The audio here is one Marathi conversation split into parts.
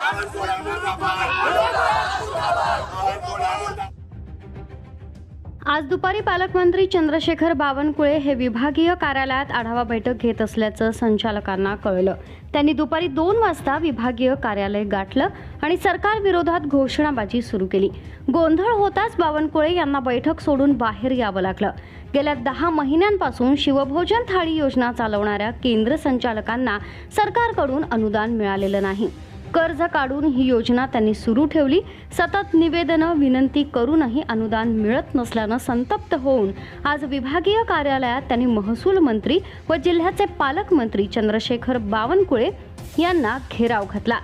आज दुपारी पालकमंत्री चंद्रशेखर बावनकुळे हे विभागीय कार्यालयात आढावा बैठक घेत असल्याचं संचालकांना कळलं। त्यांनी दुपारी 2 वाजता विभागीय कार्यालय गाठलं आणि सरकार विरोधात घोषणाबाजी सुरू केली। गोंधळ होताच बावनकुळे यांना बैठक सोडून बाहेर यावं लागलं। गेल्या 10 महिन्यांपासून शिवभोजन थाळी योजना चालवणाऱ्या केंद्र संचालकांना सरकारकडून अनुदान मिळालेलं नाही। कर्ज काढून ही योजना त्यांनी सुरू ठेवली। सतत निवेदनं विनंती करूनही अनुदान मिळत नसल्यानं संतप्त होऊन आज विभागीय कार्यालयात त्यांनी महसूल मंत्री व जिल्ह्याचे पालकमंत्री चंद्रशेखर बावनकुळे यांना घेराव घातला।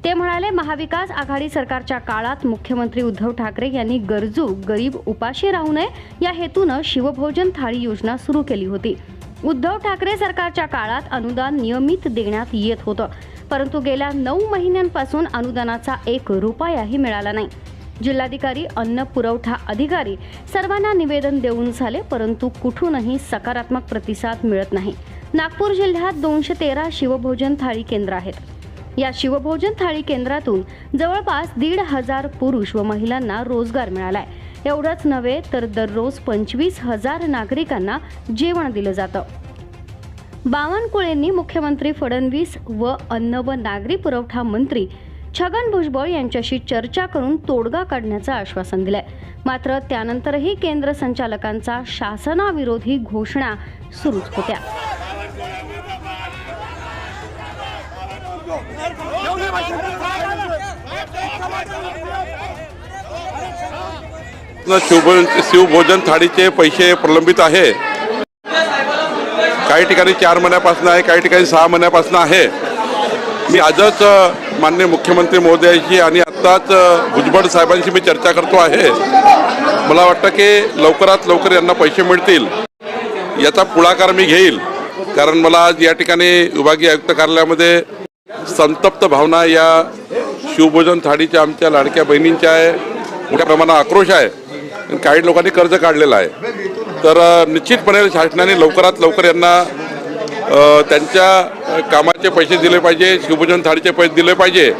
ते म्हणाले, महाविकास आघाडी सरकारच्या काळात मुख्यमंत्री उद्धव ठाकरे यांनी गरजू गरीब उपाशी राहू नये या हेतूनं शिवभोजन थाळी योजना सुरू केली होती। उद्धव ठाकरे सरकारच्या काळात अनुदान नियमित देण्यात येत होतं, परंतु गेल्या 9 महिन्यांपासून अनुदानाचा 1 रुपयाही मिळाला नाही। जिल्हाधिकारी, अन्न पुरवठा अधिकारी सर्वांना निवेदन देऊन झाले, परंतु कुठूनही सकारात्मक प्रतिसाद मिळत नाही। नागपूर जिल्ह्यात 213 शिवभोजन थाळी केंद्र आहेत। या शिवभोजन थाळी केंद्रातून जवळपास 1,500 पुरुष व महिलांना रोजगार मिळालाय। एवढंच नव्हे तर दररोज 25,000 नागरिकांना जेवण दिलं जातं। बावनकुळेंनी मुख्यमंत्री फडणवीस व अन्न व नागरी पुरवठा मंत्री छगन भुजबळ यांच्याशी चर्चा करून तोडगा काढण्याचं आश्वासन दिलंय। मात्र त्यानंतरही केंद्र संचालकांचा शासनाविरोधी घोषणा सुरूच होत्या। शिवभोजन थाळीचे पैसे प्रलंबित आहे। काही ठिकाणी 4 महिन्यापासून आहे, काही ठिकाणी 6 महिन्यापासून आहे। मी आजच माननीय मुख्यमंत्री महोदयाशी आणि आत्ताच भुजबळ साहेबांशी मी चर्चा करतो आहे। मला वाटतं की लवकरात लवकर यांना पैसे मिळतील याचा पुढाकार मी घेईल, कारण मला आज या ठिकाणी विभागीय आयुक्त कार्यालयामध्ये संतप्त भावना या शिवभोजन थाळीच्या आमच्या लाडक्या बहिणींच्या आहे। मोठ्या प्रमाणात आक्रोश आहे। काही लोकांनी कर्ज काढलेलं आहे, तर निश्चितपणे शासनाने लवकरात लवकर यांना त्यांच्या कामाचे पैसे दिले पाहिजे, शिवभोजन थाळीचे पैसे दिले पाहिजे।